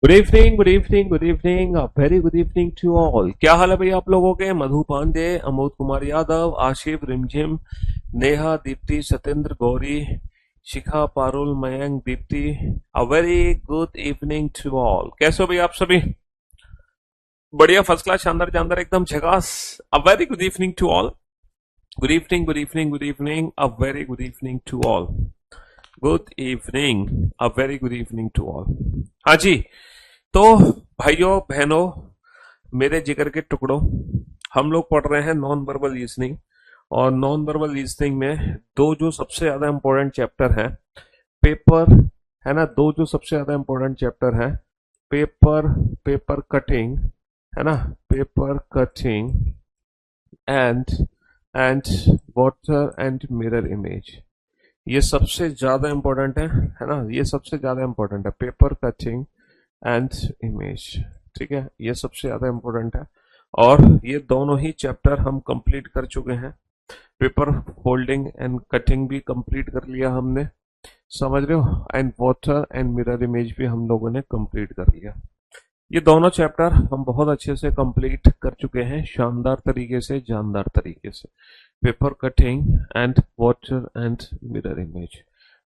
Good evening, good evening, good evening, very good evening to all. क्या हाल है भाई आप लोगों के? मधु Pandey, Amod Kumar Yadav, Ashif, Rimjhim, Neha, Deepti, Satyendra, Gauri, Shikha, Parul, Mayank, Deepti. A very good evening to all. कैसे हो भाई आप सभी? बढ़िया, फर्स्ट क्लास, शानदार जानदार, एकदम झकास। A very good evening to all. Good evening, good evening, good evening, a very good evening to all. Good evening, a very good evening to all. हाँ जी। तो भाइयों बहनों, मेरे जिगर के टुकड़ों, हम लोग पढ़ रहे हैं नॉन वर्बल रीजनिंग। और नॉन वर्बल रीजनिंग में दो जो सबसे ज्यादा इंपॉर्टेंट चैप्टर हैं, पेपर, है ना, दो जो सबसे ज्यादा इंपॉर्टेंट चैप्टर हैं, पेपर, पेपर कटिंग, है ना, paper cutting and and water and mirror image. ये सबसे ज्यादा इंपॉर्टेंट है ना, ये सबसे ज्यादा इंपॉर्टेंट है, पेपर कटिंग एंड इमेज। ठीक है, ये सबसे ज्यादा इंपॉर्टेंट है। और ये दोनों ही चैप्टर हम कंप्लीट कर चुके हैं। पेपर फोल्डिंग एंड कटिंग भी कंप्लीट कर लिया हमने, समझ रहे हो, and water and mirror image भी हम लोगों ने कंप्लीट कर लिया। ये दोनों चैप्टर हम बहुत अच्छे से कंप्लीट कर चुके हैं, शानदार तरीके से, जानदार तरीके से। Paper cutting and water and mirror image,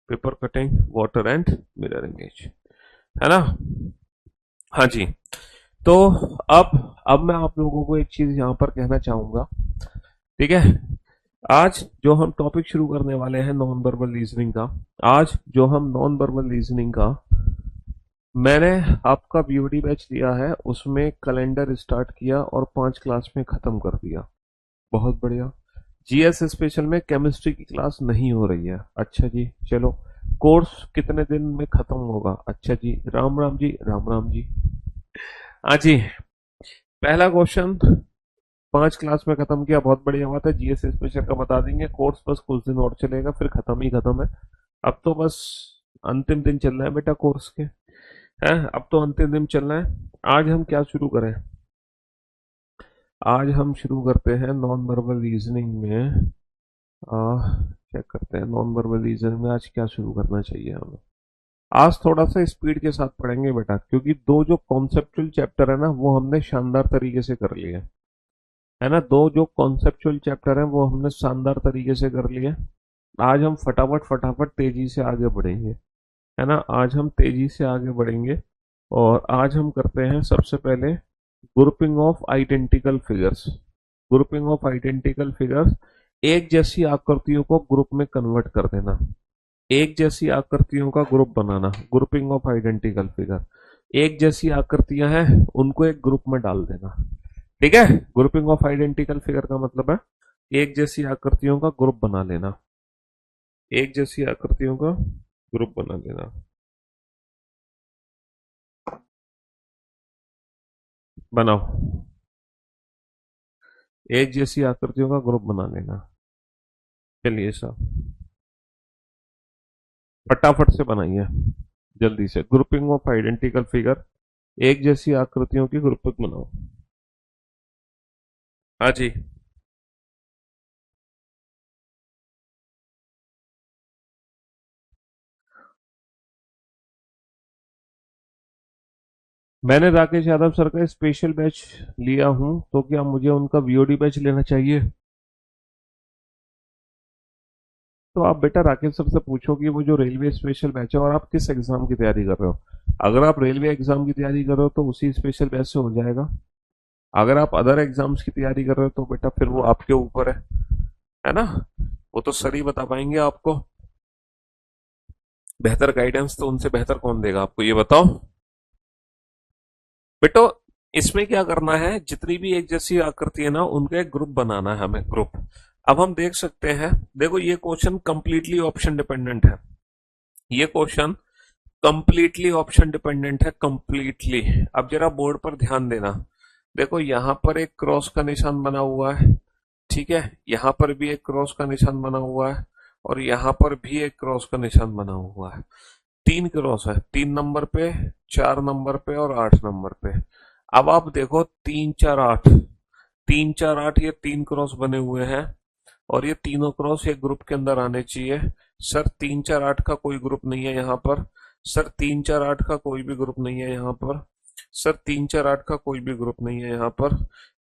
paper cutting, water and mirror image, है ना। हाँ जी। तो अब मैं आप लोगों को एक चीज यहाँ पर कहना चाहूंगा। ठीक है, आज जो हम टॉपिक शुरू करने वाले हैं नॉन वर्बल रीजनिंग का, आज जो हम नॉन वर्बल रीजनिंग का, मैंने आपका बीओडी बैच लिया है, उसमें कैलेंडर स्टार्ट किया और 5 क्लास में खत्म कर दिया। बहुत बढ़िया। जीएस स्पेशल में केमिस्ट्री की क्लास नहीं हो रही है। अच्छा जी, चलो। कोर्स कितने दिन में खत्म होगा? अच्छा जी, राम राम जी, राम राम जी। हाँ जी। पहला क्वेश्चन 5 क्लास में खत्म किया, बहुत बढ़िया बात है। जीएस स्पेशल का बता देंगे, कोर्स बस कुछ दिन और चलेगा, फिर खत्म ही खत्म है। अब तो बस अंतिम दिन चल रहा है बेटा कोर्स के, हैं, अब तो अंतिम दिन चल रहा है। आज हम क्या शुरू करें? आज हम शुरू करते हैं नॉन वर्बल रीजनिंग में। चेक करते हैं नॉन वर्बल रीजनिंग में आज क्या शुरू करना चाहिए हमें। आज थोड़ा सा स्पीड के साथ पढ़ेंगे बेटा, क्योंकि दो जो कॉन्सेप्चुअल चैप्टर है ना, वो हमने शानदार तरीके से कर लिए, है ना। दो जो कॉन्सेप्चुअल चैप्टर हैं वो हमने शानदार तरीके से कर लिए। आज हम फटाफट फटाफट तेजी से आगे बढ़ेंगे, है ना। आज हम तेजी से आगे बढ़ेंगे। और आज हम करते हैं सबसे पहले grouping of identical figures. Grouping of identical figures, एक जैसी आकृतियों को ग्रुप में कन्वर्ट कर देना, एक जैसी आकृतियों का group banana, grouping of identical figure. एक जैसी आकृतियां हैं, उनको एक ग्रुप में डाल देना। ठीक है, ग्रुपिंग ऑफ आइडेंटिकल फिगर का मतलब है एक जैसी आकृतियों का ग्रुप बना लेना, एक जैसी आकृतियों का ग्रुप बना लेना। बनाओ, एक जैसी आकृतियों का ग्रुप बना लेना। चलिए साहब, फटाफट से बनाइए, जल्दी से। ग्रुपिंग ऑफ आइडेंटिकल फिगर, एक जैसी आकृतियों की ग्रुपिंग बनाओ। हाँ जी। मैंने राकेश यादव सर का स्पेशल बैच लिया हूं, तो क्या मुझे उनका वीओडी बैच लेना चाहिए? तो आप बेटा राकेश सर से पूछो कि वो जो रेलवे स्पेशल बैच है, और आप किस एग्जाम की तैयारी कर रहे हो। अगर आप रेलवे एग्जाम की तैयारी कर रहे हो तो उसी स्पेशल बैच से हो जाएगा। अगर आप अदर एग्जाम्स की तैयारी कर रहे हो तो बेटा फिर वो आपके ऊपर है ना। वो तो सर ही बता पाएंगे आपको। बेहतर गाइडेंस तो उनसे बेहतर कौन देगा आपको, ये बताओ बेटो। इसमें क्या करना है, जितनी भी एक जैसी आकृति है ना, उनका एक ग्रुप बनाना है हमें, ग्रुप। अब हम देख सकते हैं, देखो ये क्वेश्चन कंप्लीटली ऑप्शन डिपेंडेंट है। ये क्वेश्चन कंप्लीटली ऑप्शन डिपेंडेंट है, कंप्लीटली। अब जरा बोर्ड पर ध्यान देना। देखो यहां पर एक क्रॉस का निशान बना हुआ है, ठीक है, यहां पर भी एक क्रॉस का निशान बना हुआ है, और यहां पर भी एक क्रॉस का निशान बना हुआ है। तीन क्रॉस है, 3 नंबर पे, 4 नंबर पे और 8 नंबर पे। अब आप देखो, 3 4 8, 3 4 8, ये तीन क्रॉस बने हुए हैं, और ये तीनों क्रॉस एक ग्रुप के अंदर आने चाहिए। सर 3 4 8 का कोई ग्रुप नहीं है यहाँ पर। सर 3 4 8 का कोई भी ग्रुप नहीं है यहाँ पर। सर 3 4 8 का कोई भी ग्रुप नहीं है यहाँ पर।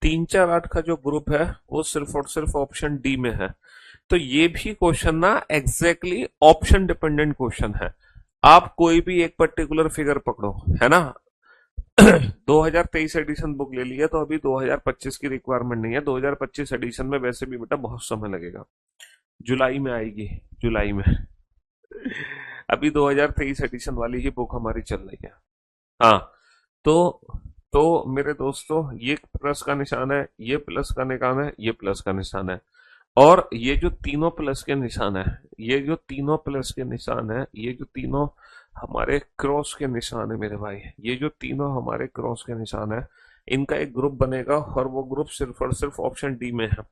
3 4 8 का जो ग्रुप है वो सिर्फ और सिर्फ ऑप्शन डी में है। तो ये भी क्वेश्चन ना एग्जैक्टली ऑप्शन डिपेंडेंट क्वेश्चन है। आप कोई भी एक पर्टिकुलर फिगर पकड़ो, है ना। 2023 एडिशन बुक ले लिया तो अभी 2025 की रिक्वायरमेंट नहीं है। 2025 एडिशन में वैसे भी बेटा बहुत समय लगेगा, जुलाई में आएगी, जुलाई में। अभी 2023 एडिशन वाली ही बुक हमारी चल रही है। हाँ, तो तो मेरे दोस्तों, ये प्लस का निशान है, ये प्लस का निशान है, ये प्लस का निशान है, और ये जो तीनों प्लस के निशान है, ये जो तीनों प्लस के निशान है, ये जो तीनों हमारे क्रॉस के निशान है मेरे भाई, ये जो तीनों हमारे क्रॉस के निशान है, इनका एक ग्रुप बनेगा और वो ग्रुप सिर्फ और सिर्फ ऑप्शन डी में है।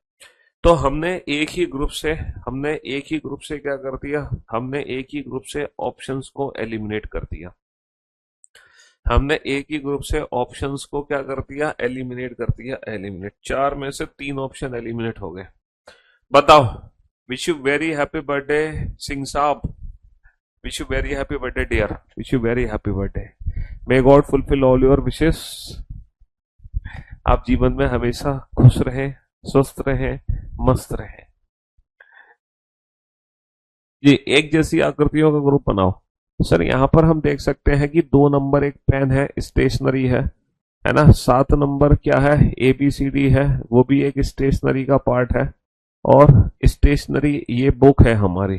तो हमने एक ही ग्रुप से क्या कर दिया, हमने एक ही ग्रुप से ऑप्शंस को एलिमिनेट कर दिया। हमने एक ही ग्रुप से ऑप्शंस को क्या कर दिया, एलिमिनेट कर दिया, एलिमिनेट। 4 में से 3 ऑप्शन एलिमिनेट हो गए। बताओ। Wish you very happy birthday Singh साहब। Wish you very happy birthday dear, wish you very happy birthday. May God fulfil all your wishes. आप जीवन में हमेशा खुश रहें, स्वस्थ रहें, मस्त रहें। जी, एक जैसी आकृतियों का ग्रुप बनाओ। सर यहाँ पर हम देख सकते हैं कि 2 नंबर एक पेन है, स्टेशनरी है ना। 7 नंबर क्या है, ABCD है, वो भी एक स्टेशनरी का पार्ट है। और स्टेशनरी ये बुक है हमारी,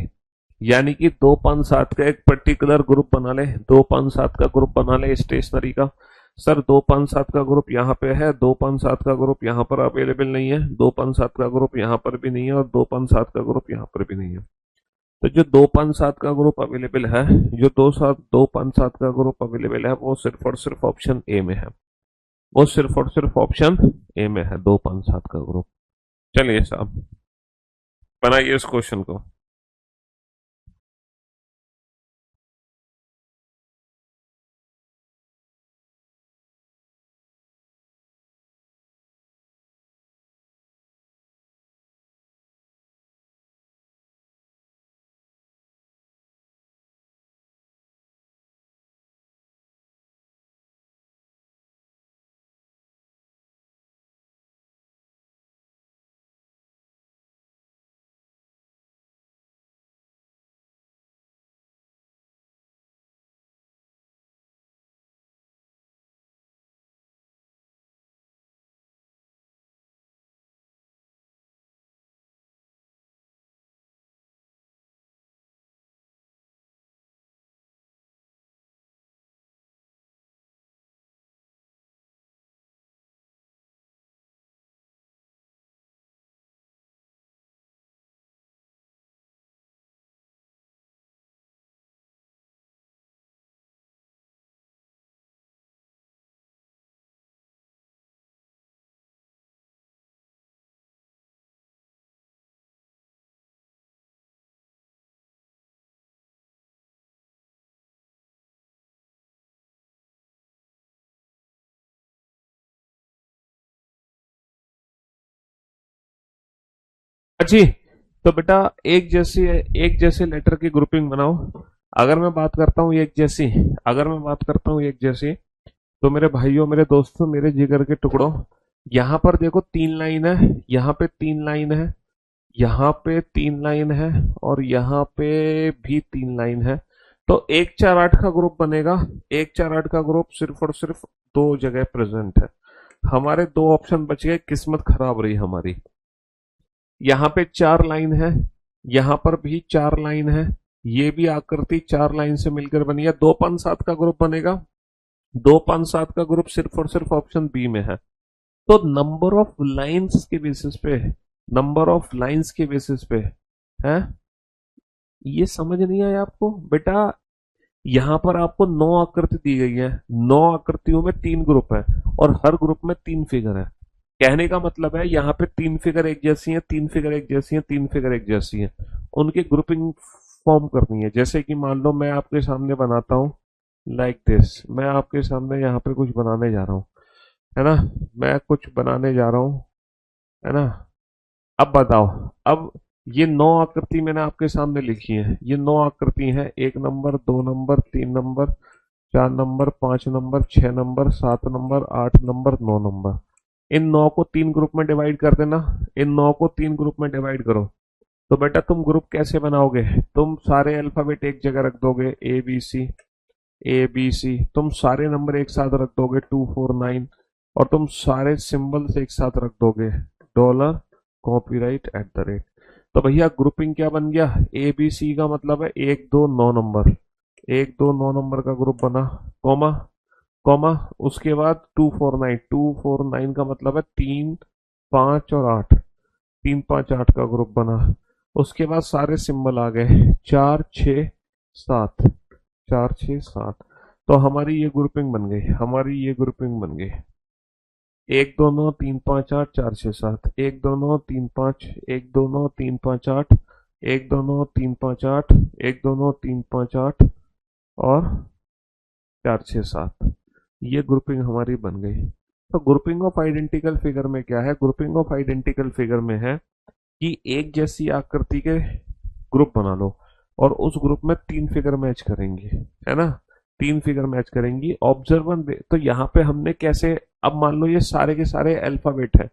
यानी कि 2 5 7 का एक पर्टिकुलर ग्रुप बना ले, 2 5 7 का ग्रुप बना ले स्टेशनरी का। सर 2 5 7 का ग्रुप यहाँ पे है, 2 5 7 का ग्रुप यहाँ पर अवेलेबल नहीं है, 2 5 7 का ग्रुप यहाँ पर भी नहीं है, और 2 5 7 का ग्रुप यहाँ पर भी नहीं है। तो जो 2 5 7 का ग्रुप अवेलेबल है, जो 2 5 7 का ग्रुप अवेलेबल है, वो सिर्फ और सिर्फ ऑप्शन ए में है। वो सिर्फ और सिर्फ ऑप्शन ए में है, 2 5 7 का ग्रुप। चलिए साहब, बनाइए इस क्वेश्चन को। जी, तो बेटा एक जैसे लेटर की ग्रुपिंग बनाओ। अगर मैं बात करता हूँ एक जैसी, अगर मैं बात करता हूँ एक जैसी, तो मेरे भाइयों, मेरे दोस्तों, मेरे जिगर के टुकड़ों, यहाँ पर देखो 3 लाइन है, यहाँ पे 3 लाइन है, यहाँ पे 3 लाइन है, और यहाँ पे भी 3 लाइन है। तो 1 4 8 का ग्रुप बनेगा। 1 4 8 का ग्रुप सिर्फ और सिर्फ 2 जगह प्रेजेंट है। हमारे 2 ऑप्शन बच गए, किस्मत खराब रही हमारी। यहाँ पे 4 लाइन है, यहाँ पर भी 4 लाइन है, ये भी आकृति 4 लाइन से मिलकर बनी है। 2 5 7 का ग्रुप बनेगा। 2 5 7 का ग्रुप सिर्फ और सिर्फ ऑप्शन बी में है। तो नंबर ऑफ लाइंस के बेसिस पे, नंबर ऑफ लाइंस के बेसिस पे है। ये समझ नहीं आया आपको बेटा? यहाँ पर आपको 9 आकृति दी गई है, 9 आकृतियों में 3 ग्रुप है, और हर ग्रुप में 3 फिगर है। कहने का मतलब है यहाँ पे 3 फिगर एक जैसी हैं, 3 फिगर एक जैसी हैं, 3 फिगर एक जैसी हैं। उनकी ग्रुपिंग फॉर्म करनी है। जैसे कि मान लो मैं आपके सामने बनाता हूँ लाइक दिस, मैं आपके सामने यहाँ पे कुछ बनाने जा रहा हूँ, है ना। मैं कुछ बनाने जा रहा हूँ, है ना। अब बताओ, अब ये 9 आकृति मैंने आपके सामने लिखी है, ये 9 आकृति हैं, 1 number, 2 number, 3 number, 4 number, 5 number, 6 number, 7 number, 8 number, 9 number. इन 9 को 3 ग्रुप में डिवाइड कर देना। इन 9 को 3 ग्रुप में डिवाइड करो। तो बेटा तुम ग्रुप कैसे बनाओगे? तुम सारे अल्फाबेट एक जगह रख दोगे, ए बी सी, ए बी सी। तुम सारे नंबर एक साथ रख दोगे, 2 4 9। और तुम सारे सिंबल्स एक साथ रख दोगे, dollar, copyright, at the rate. तो भैया ग्रुपिंग क्या बन गया? ए बी सी का मतलब है 1 2 9 नंबर, 1 2 9 नंबर का ग्रुप बना, कॉमा, कॉमा। उसके बाद 2 4 9, 2 4 9 का मतलब है 3 5 और 8, 3 5 8 का ग्रुप बना। उसके बाद सारे सिंबल आ गए, 4 6 7, 4 6 7। तो हमारी ये ग्रुपिंग बन गई, हमारी ये ग्रुपिंग बन गई। 1 2 9 3 5 8 4 6 7, 1 2 9 3 5, 1 2 9 3 5 8, 1 2 9 3 5 8, 1 2 9 3 5 8 और 4 6 7। ये ग्रुपिंग हमारी बन गई। तो ग्रुपिंग ऑफ आइडेंटिकल फिगर में क्या है? ग्रुपिंग ऑफ आइडेंटिकल फिगर में है कि एक जैसी आकृति के ग्रुप बना लो और उस ग्रुप में 3 फिगर मैच करेंगी, है ना? 3 फिगर मैच करेंगी। ऑब्जर्वर तो यहाँ पे हमने कैसे, अब मान लो ये सारे के सारे अल्फाबेट है,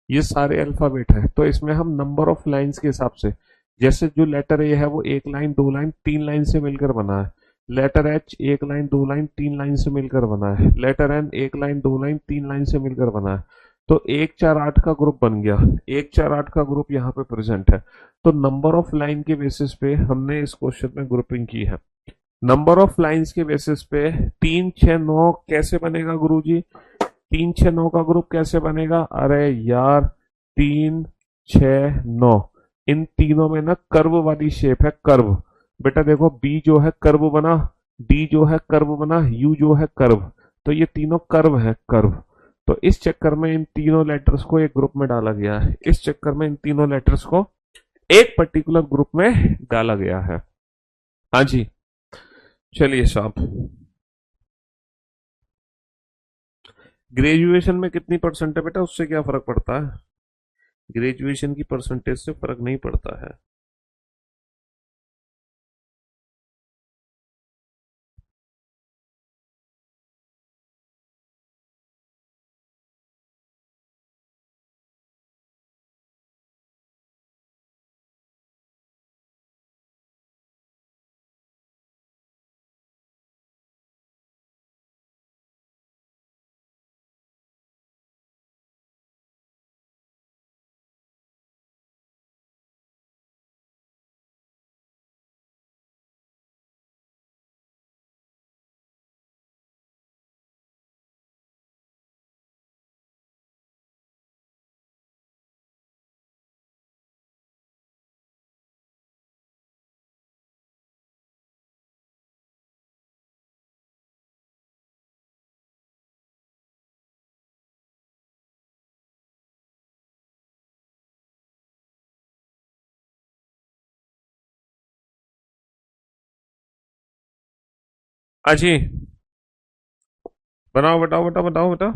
ये सारे अल्फाबेट है, तो इसमें हम नंबर ऑफ लाइंस के हिसाब से, जैसे जो लेटर ए है वो 1 लाइन 2 लाइन 3 लाइन से मिलकर बना है, letter H 1 line 2 line 3 line से मिलकर बना है, letter N 1 line 2 line 3 line से मिलकर बना है। तो 1 4 8 का ग्रुप बन गया, 1 4 8 का ग्रुप यहाँ पे प्रेजेंट है। तो नंबर ऑफ लाइन के बेसिस पे हमने इस क्वेश्चन में ग्रुपिंग की है। नंबर ऑफ लाइंस के बेसिस पे 3 6 9 कैसे बनेगा गुरुजी? 3 6 9 का ग्रुप कैसे बनेगा? अरे यार, 3 6 9, इन तीनों में ना कर्व वाली शेप है, कर्व। बेटा देखो, बी जो है कर्व बना, डी जो है कर्व बना, यू जो है कर्व। तो ये तीनों कर्व है, कर्व। तो इस चक्कर में इन तीनों लेटर्स को एक ग्रुप में डाला गया है, इस चक्कर में इन तीनों लेटर्स को एक पर्टिकुलर ग्रुप में डाला गया है। हाँ जी, चलिए साहब। ग्रेजुएशन में कितनी परसेंट है बेटा, उससे क्या फर्क पड़ता है? ग्रेजुएशन की परसेंटेज से फर्क नहीं पड़ता है। हाँ जी, बनाओ, बताओ बेटा, बताओ बेटा।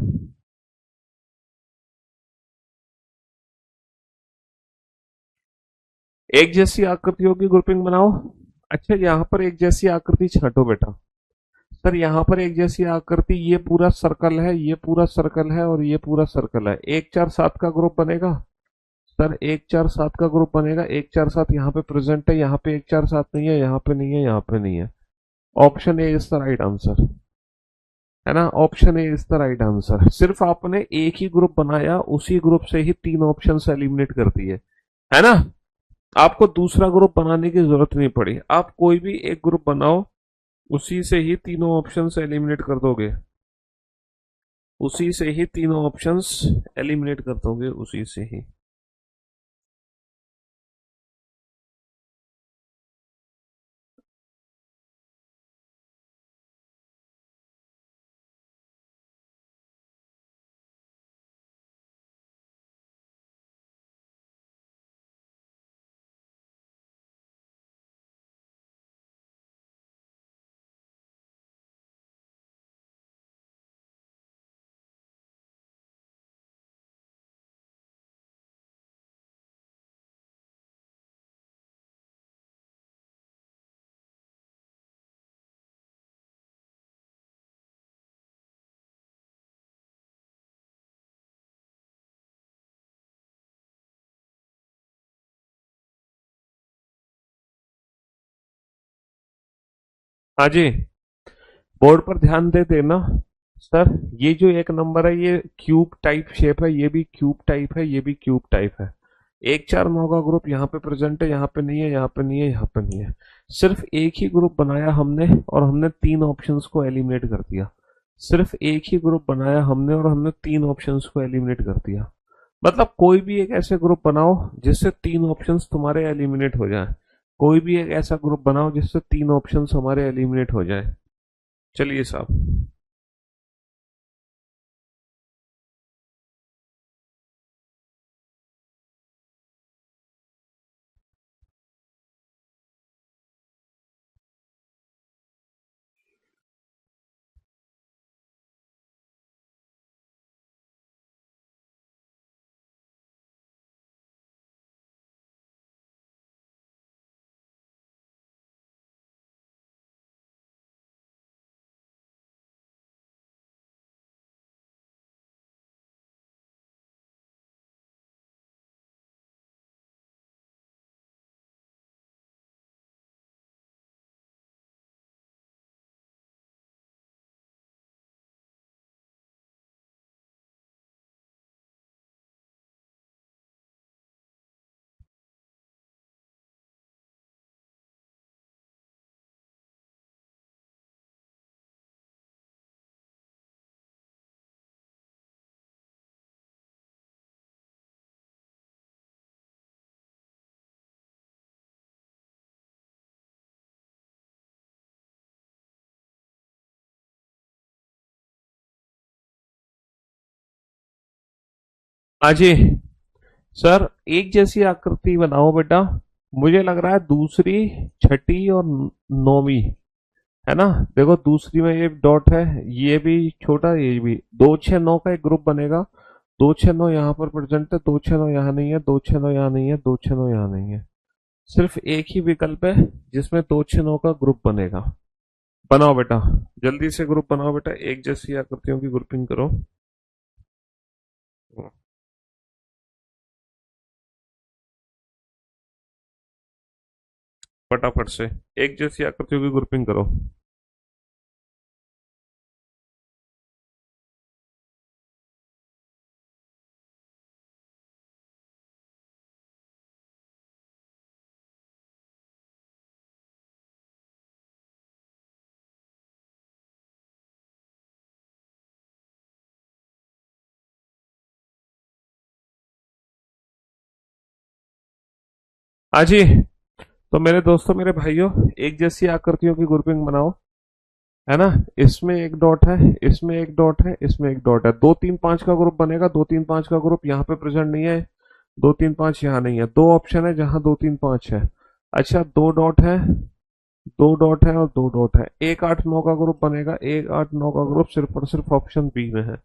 एक जैसी आकृतियों की ग्रुपिंग बनाओ। अच्छा, यहाँ पर एक जैसी आकृति छांटो बेटा। सर यहाँ पर एक जैसी आकृति, ये पूरा सर्कल है, ये पूरा सर्कल है और ये पूरा सर्कल है, 1 4 7 का ग्रुप बनेगा। सर 1 4 7 का ग्रुप बनेगा। 1 4 7 यहाँ पे प्रेजेंट है, यहाँ पे 1 4 7 नहीं है, यहाँ पे नहीं है, यहाँ पे नहीं है। Option A is the right answer, है ना? Option A is the right answer. सिर्फ आपने एक ही ग्रुप बनाया, उसी ग्रुप से ही 3 ऑप्शन एलिमिनेट कर दिए, है ना? आपको दूसरा ग्रुप बनाने की जरूरत नहीं पड़ी। आप कोई भी एक ग्रुप बनाओ, उसी से ही 3 ऑप्शन एलिमिनेट कर दोगे, उसी से ही 3 ऑप्शंस एलिमिनेट कर दोगे, उसी से ही। हाँ जी, बोर्ड पर ध्यान दे देना। सर, ये जो एक नंबर है ये क्यूब टाइप शेप है, ये भी क्यूब टाइप है, ये भी क्यूब टाइप है। 1 4 9 का ग्रुप यहाँ पे प्रेजेंट है, यहाँ पे नहीं है, यहाँ पे नहीं है, यहाँ पे नहीं है। सिर्फ एक ही ग्रुप बनाया हमने और हमने 3 ऑप्शंस को एलिमिनेट कर दिया। सिर्फ एक ही ग्रुप बनाया हमने और हमने 3 ऑप्शंस को एलिमिनेट कर दिया। मतलब कोई भी एक ऐसे ग्रुप बनाओ जिससे 3 ऑप्शंस तुम्हारे एलिमिनेट हो जाए। कोई भी एक ऐसा ग्रुप बनाओ जिससे 3 ऑप्शंस हमारे एलिमिनेट हो जाए। चलिए साहब। हाँ जी। सर, एक जैसी आकृति बनाओ बेटा। मुझे लग रहा है दूसरी, छठी और नौवीं, है ना। देखो दूसरी में ये डॉट है, ये भी छोटा, ये भी 2 6 9 का एक ग्रुप बनेगा। 2 6 9 यहाँ पर प्रेजेंट है, 2 6 9 यहाँ नहीं है, 2 6 9 यहाँ नहीं है, 2 6 9 यहाँ नहीं है। सिर्फ एक ही विकल्प है जिसमें 2 6 9 का ग्रुप बनेगा। बनाओ बेटा, जल्दी से ग्रुप बनाओ बेटा, एक जैसी आकृतियों की ग्रुपिंग करो। फटाफट से एक जैसी आकृतियों की ग्रुपिंग करो। हाँ जी। तो मेरे दोस्तों, मेरे भाइयों, एक जैसी आकृतियों की ग्रुपिंग बनाओ, है ना। इसमें एक डॉट है, इसमें एक डॉट है, इसमें एक डॉट है। 2 3 5 का ग्रुप बनेगा। 2 3 5 का ग्रुप यहाँ पे प्रेजेंट नहीं है, 2 3 5 यहाँ नहीं है। दो ऑप्शन है जहाँ 2 3 5 है। अच्छा, दो डॉट है, दो डॉट है और दो डॉट है। 1 8 9 का ग्रुप बनेगा। 1 8 9 का ग्रुप सिर्फ और सिर्फ ऑप्शन बी में है।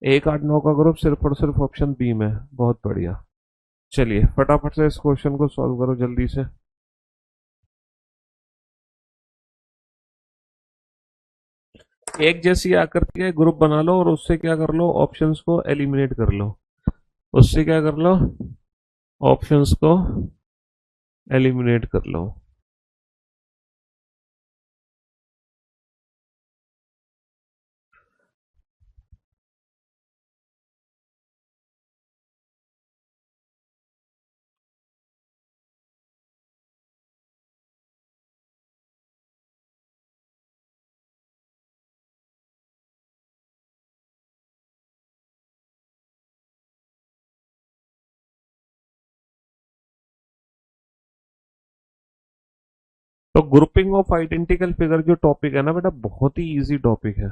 1 8 9 का ग्रुप सिर्फ और सिर्फ ऑप्शन बी में है। बहुत बढ़िया। चलिए फटाफट से इस क्वेश्चन को सॉल्व करो जल्दी से। एक जैसी आकृति का ग्रुप बना लो और उससे क्या कर लो, ऑप्शंस को एलिमिनेट कर लो। उससे क्या कर लो, ऑप्शंस को एलिमिनेट कर लो। तो ग्रुपिंग ऑफ आइडेंटिकल फिगर जो टॉपिक है ना बेटा, बहुत ही इजी टॉपिक है।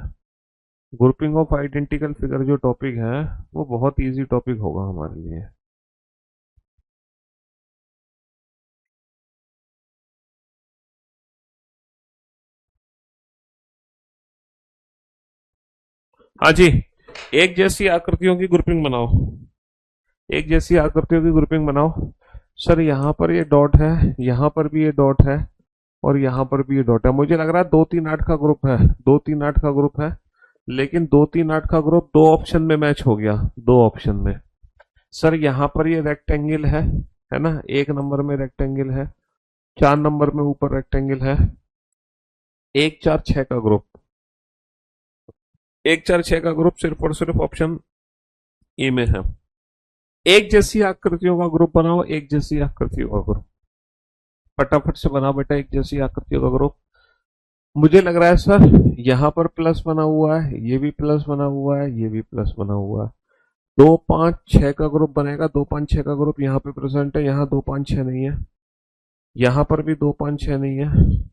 ग्रुपिंग ऑफ आइडेंटिकल फिगर जो टॉपिक है वो बहुत इजी टॉपिक होगा हमारे लिए। हाँ जी। एक जैसी आकृतियों की ग्रुपिंग बनाओ। एक जैसी आकृतियों की ग्रुपिंग बनाओ। सर, यहाँ पर ये डॉट है, यहाँ पर भी ये डॉट है और यहाँ पर भी ये डॉट है। मुझे लग रहा है 2 3 8 का ग्रुप है। 2 3 8 का ग्रुप है, लेकिन 2 3 8 का ग्रुप दो ऑप्शन में मैच हो गया। दो ऑप्शन में। सर, यहाँ पर ये रेक्टेंगल है ना। 1 नंबर में रेक्टेंगल है, 4 नंबर में ऊपर रेक्टेंगल है। 1 4 6 का ग्रुप, 1 4 6 का ग्रुप सिर्फ और सिर्फ ऑप्शन ए में है। एक जैसी आकृतियों का ग्रुप बनाओ, एक जैसी आकृतियों का ग्रुप, फटाफट से बनाओ बेटा एक जैसी आकृतियों का ग्रुप। मुझे लग रहा है सर यहाँ पर प्लस बना हुआ है, ये भी प्लस बना हुआ है, ये भी प्लस बना हुआ है। 2 5 6 का ग्रुप बनेगा। 2 5 6 का ग्रुप यहाँ पे प्रेजेंट है, यहाँ 2 5 6 नहीं है, यहाँ पर भी 2 5 6 नहीं है,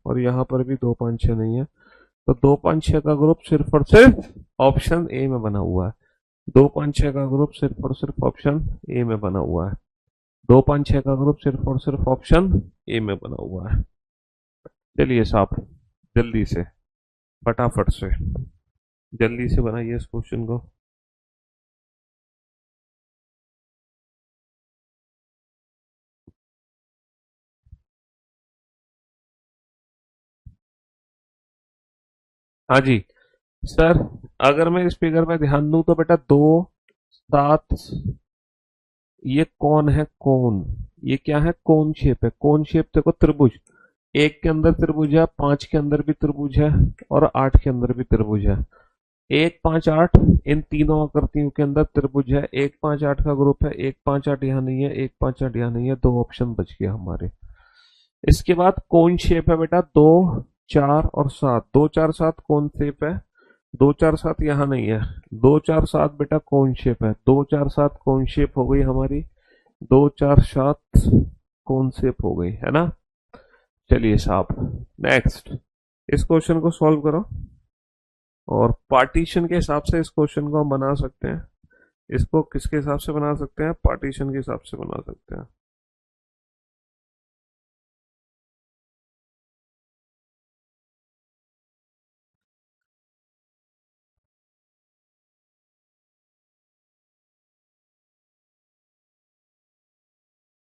और यहाँ पर भी 2 5 6 नहीं है। तो 2 5 6 का ग्रुप सिर्फ और सिर्फ ऑप्शन ए में बना हुआ है। 2 5 6 का ग्रुप सिर्फ और सिर्फ ऑप्शन ए में बना हुआ है। 2 5 6 का ग्रुप सिर्फ और सिर्फ ऑप्शन ए में बना हुआ है। चलिए साहब जल्दी से, फटाफट से, जल्दी से बनाइए इस क्वेश्चन को। हाँ जी सर, अगर मैं इस फिगर में ध्यान दूं तो बेटा 2 7, ये कौन है? कौन, ये क्या है? कौन शेप है। कौन शेप देखो, त्रिभुज। 1 के अंदर त्रिभुज है, 5 के अंदर भी त्रिभुज है, और 8 के अंदर भी त्रिभुज है। 1 5 8 इन तीनों आकृतियों के अंदर त्रिभुज है। 1 5 8 का ग्रुप है। 1 5 8 यहाँ नहीं है, 1 5 8 यहाँ नहीं है, 2 ऑप्शन बच गया हमारे। इसके बाद कौन शेप है बेटा, 2 4 और 7। 2 4 7 कौन शेप है? 2 4 7 यहाँ नहीं है, 2 4 7 बेटा कौन शेप है। 2 4 7 कौन शेप हो गई हमारी, 2 4 7 कौन शेप हो गई, है ना। चलिए साहब नेक्स्ट, इस क्वेश्चन को सॉल्व करो, और पार्टीशन के हिसाब से इस क्वेश्चन को हम बना सकते हैं। इसको किसके हिसाब से बना सकते हैं? पार्टीशन के हिसाब से बना सकते हैं।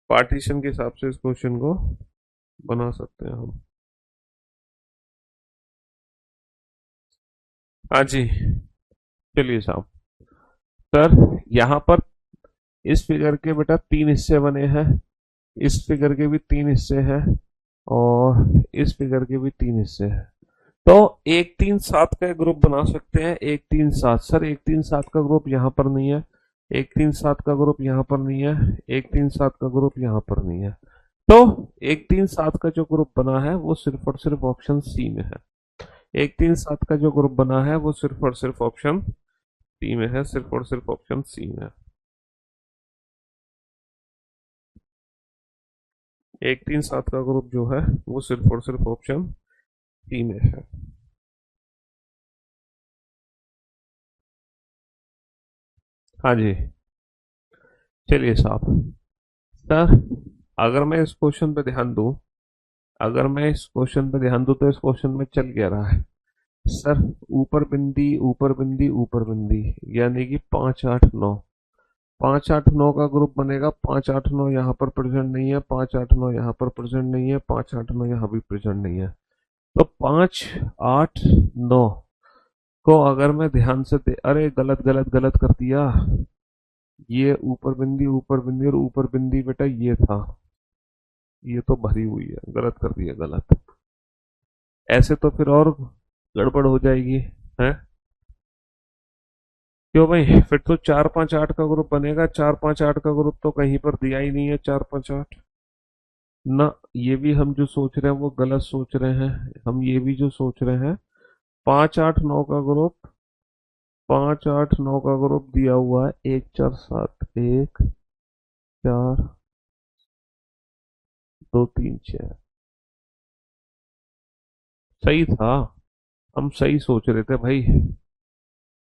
पार्टीशन के हिसाब से इस क्वेश्चन को बना सकते हैं हम। हाँ जी चलिए साहब, सर यहाँ पर इस फिगर के बेटा 3 हिस्से बने हैं, इस फिगर के भी 3 हिस्से हैं, और इस फिगर के भी 3 हिस्से हैं। तो 1 3 7 का ग्रुप बना सकते हैं। 1 3 7 सर, 1 3 7 का ग्रुप यहाँ पर नहीं है, 1 3 7 का ग्रुप यहाँ पर नहीं है, 1 3 7 का ग्रुप यहाँ पर नहीं है। तो 1 3 7 का जो ग्रुप बना है वो सिर्फ और सिर्फ ऑप्शन सी में है। 1 3 7 का जो ग्रुप बना है वो सिर्फ और सिर्फ ऑप्शन सी में है, सिर्फ और सिर्फ ऑप्शन सी में है। 1 3 7 का ग्रुप जो है वो सिर्फ और सिर्फ ऑप्शन सी में है। हाँ जी चलिए साहब, सर अगर मैं इस क्वेश्चन पे ध्यान दूं, अगर मैं इस क्वेश्चन पे ध्यान दूं तो इस क्वेश्चन में चल क्या रहा है सर? ऊपर बिंदी, ऊपर बिंदी, ऊपर बिंदी, यानी कि 5 8 9। 5 8 9 का ग्रुप बनेगा। 5 8 9 यहाँ पर प्रेजेंट नहीं है, 5 8 9 यहाँ पर प्रेजेंट नहीं है, 5 8 9 यहाँ भी प्रेजेंट नहीं है। तो 5 8 9 को अगर मैं ध्यान से अरे गलत गलत गलत कर दिया। ये ऊपर बिंदी और ऊपर बिंदी बेटा ये था, ये तो भरी हुई है, गलत कर दिया, गलत। ऐसे तो फिर और गड़बड़ हो जाएगी, है क्यों भाई? फिर तो 4 5 8 का ग्रुप बनेगा। 4 5 8 का ग्रुप तो कहीं पर दिया ही नहीं है, 4 5 8 ना। ये भी हम जो सोच रहे हैं वो गलत सोच रहे हैं, हम ये भी जो सोच रहे हैं। 5 8 9 का ग्रुप, 5 8 9 का ग्रुप दिया हुआ है 1 4 7, 1 4 2 3 6। सही था, हम सही सोच रहे थे भाई,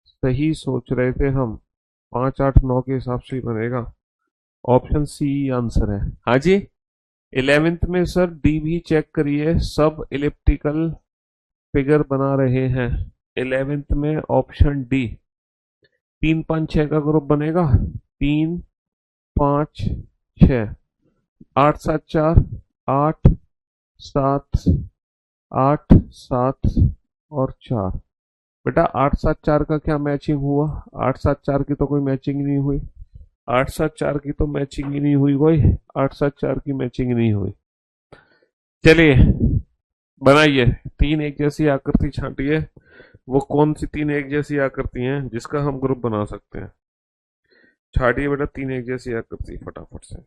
सही सोच रहे थे हम। 5 8 9 के हिसाब से ही बनेगा, ऑप्शन सी आंसर है। हाँ जी 11th में सर डी भी चेक करिए, सब इलिप्टिकल फिगर बना रहे हैं 11th में। ऑप्शन डी 3 5 6 का ग्रुप बनेगा। 3 5 6, 8 7 4, 8 7, 8 7 और 4। बेटा 8 7 4 का क्या मैचिंग हुआ? 8 7 4 की तो कोई मैचिंग नहीं हुई, 8 7 4 की तो मैचिंग ही नहीं हुई कोई, 8 7 4 की मैचिंग नहीं हुई। चलिए बनाइए। तीन एक जैसी आकृति छांटिए। वो कौन सी तीन एक जैसी आकृति हैं जिसका हम ग्रुप बना सकते हैं? छाटिए बेटा तीन एक जैसी आकृति फटाफट से।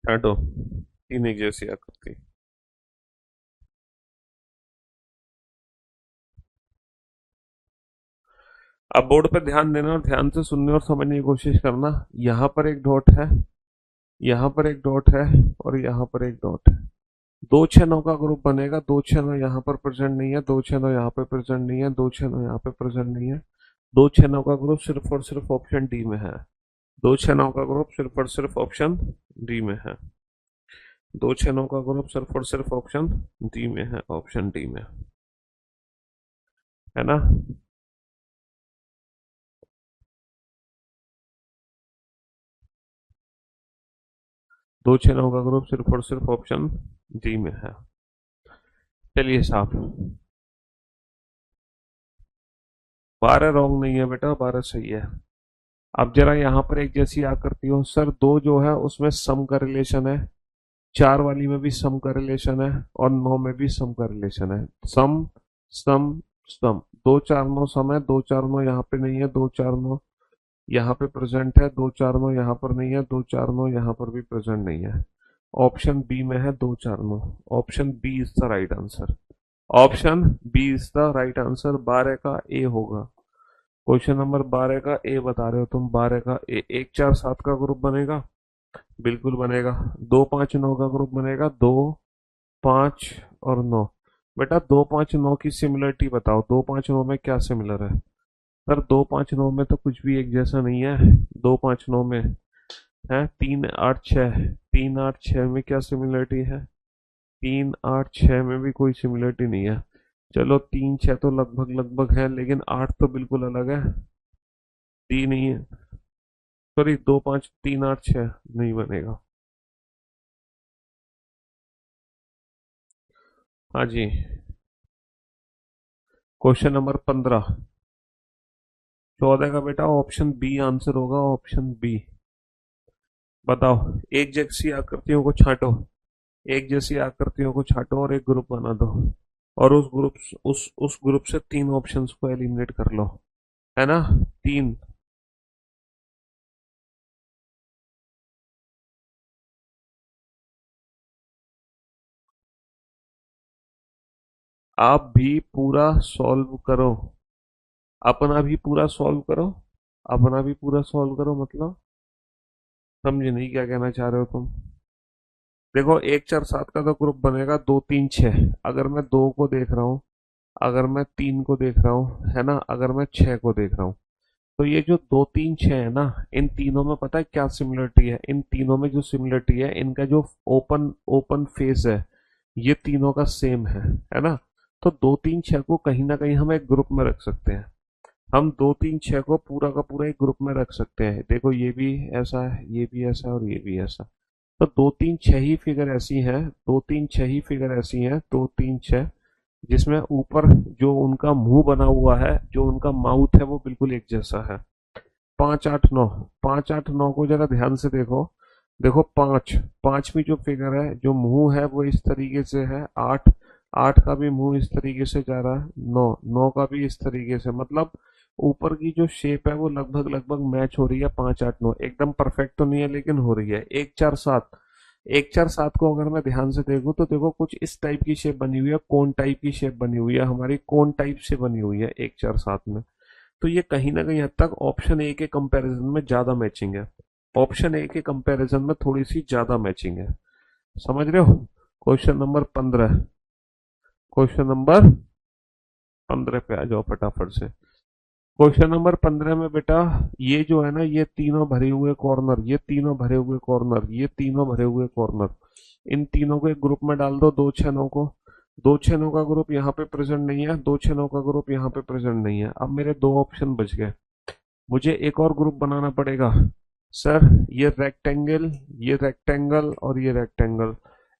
छाटो तीन एक जैसी आकृति। अब बोर्ड पे ध्यान देना और ध्यान से सुनने और समझने की कोशिश करना। यहाँ पर एक डॉट है, यहाँ पर एक डॉट है, और यहाँ पर एक डॉट है। दो छह नौ का ग्रुप बनेगा। दो छह नौ यहाँ पर प्रेजेंट नहीं है, दो छह नौ यहाँ पे प्रेजेंट नहीं है, दो छह नौ यहाँ पे प्रेजेंट नहीं है। दो छह नौ का ग्रुप सिर्फ और सिर्फ ऑप्शन डी में है। दो छह नौ का ग्रुप सिर्फ और सिर्फ ऑप्शन डी में है। दो छह नौ का ग्रुप सिर्फ और सिर्फ ऑप्शन डी में है, ऑप्शन डी में, है ना? दो छह नौ का ग्रुप सिर्फ और सिर्फ ऑप्शन डी में है। चलिए साहब, 12 रॉन्ग नहीं है बेटा, 12 सही है। अब जरा यहाँ पर एक जैसी आकृति हो सर, दो जो है उसमें सम का रिलेशन है, चार वाली में भी सम का रिलेशन है, और नौ में भी सम का रिलेशन है। सम सम सम, दो चार नौ सम है। दो चार नौ यहाँ पे नहीं है, दो चार नौ यहाँ पे प्रेजेंट है, दो चार नौ यहाँ पर नहीं है, दो चार नौ यहाँ पर भी प्रेजेंट नहीं है। ऑप्शन बी में है दो चार नौ। Option B is the right answer. Option B is the right answer. 12 का ए होगा। क्वेश्चन नंबर 12 का ए बता रहे हो तुम। 12 का ए, एक चार सात का ग्रुप बनेगा? बिल्कुल बनेगा। दो पाँच नौ का ग्रुप बनेगा? दो पाँच और नौ। बेटा दो पाँच नौ की सिमिलरिटी बताओ, दो पाँच नौ में क्या सिमिलर है? सर दो पाँच नौ में तो कुछ भी एक जैसा नहीं है। दो पाँच नौ में है तीन आठ छः। तीन आठ छः में क्या सिमिलरिटी है? तीन आठ छः में भी कोई सिमिलरिटी नहीं है। चलो तीन छः तो लगभग लगभग है, लेकिन आठ तो बिल्कुल अलग है। डी नहीं है, सॉरी, दो पाँच तीन आठ छः नहीं बनेगा। हाँ जी। Question number 15। 14 का बेटा ऑप्शन बी आंसर होगा, ऑप्शन बी। बताओ। एक जैसी आकृतियों को छांटो। एक जैसी आकृतियों को छांटो और एक ग्रुप बना दो, और उस ग्रुप से तीन ऑप्शंस को एलिमिनेट कर लो, है ना? तीन। आप भी पूरा सॉल्व करो। अपना भी पूरा सॉल्व करो। अपना भी पूरा सॉल्व करो मतलब समझे नहीं क्या कहना चाह रहे हो तुम? देखो एक चार सात का तो ग्रुप बनेगा दो तीन छः। अगर मैं दो को देख रहा हूँ, अगर मैं तीन को देख रहा हूँ, है ना, अगर मैं छः को देख रहा हूँ, तो ये जो दो तीन छः है ना, इन तीनों में पता है क्या सिमिलरिटी है? इन तीनों में जो सिमिलरिटी है, इनका जो ओपन ओपन फेस है, ये तीनों का सेम है ना? तो दो तीन छः को कहीं ना कहीं हम एक ग्रुप में रख सकते हैं। हम दो तीन छः को पूरा का पूरा एक ग्रुप में रख सकते हैं। देखो ये भी ऐसा है, ये भी ऐसा है, और ये भी ऐसा। तो दो तीन छः ही फिगर ऐसी हैं, दो तीन छः ही फिगर ऐसी हैं, दो तीन छः, जिसमें ऊपर जो उनका मुंह बना हुआ है, जो उनका माउथ है, वो बिल्कुल एक जैसा है। पाँच आठ नौ। पाँच आठ नौ को जरा ध्यान से देखो। देखो पाँच, पांचवी जो फिगर है, जो मुंह है वो इस तरीके से है। आठ, आठ का भी मुंह इस तरीके से जा रहा है। नौ, नौ का भी इस तरीके से। मतलब ऊपर की जो शेप है वो लगभग लगभग मैच हो रही है। पाँच आठ नौ एकदम परफेक्ट तो नहीं है, लेकिन हो रही है। एक चार सात, एक चार सात को अगर मैं ध्यान से देखूं तो देखो कुछ इस टाइप की शेप बनी हुई है, कोन टाइप की शेप बनी हुई है, हमारी कोन टाइप से बनी हुई है एक चार सात में। तो ये कहीं ना कहीं हद तक ऑप्शन ए के कंपैरिजन में ज्यादा मैचिंग है। ऑप्शन ए के कंपैरिजन में थोड़ी सी ज्यादा मैचिंग है। समझ रहे हो? Question number 15। क्वेश्चन नंबर 15 पे आ जाओ फटाफट से। क्वेश्चन नंबर 15 में बेटा ये जो है ना, ये तीनों भरे हुए कॉर्नर, ये तीनों भरे हुए कॉर्नर, ये तीनों भरे हुए कॉर्नर, इन तीनों को एक ग्रुप में डाल दो। दो छह नौ को। दो छह नौ का ग्रुप यहाँ पे प्रेजेंट नहीं है, दो छह नौ का ग्रुप यहाँ पे प्रेजेंट नहीं है। अब मेरे दो ऑप्शन बच गए। मुझे एक और ग्रुप बनाना पड़ेगा। सर, ये रेक्टेंगल और ये रेक्टेंगल,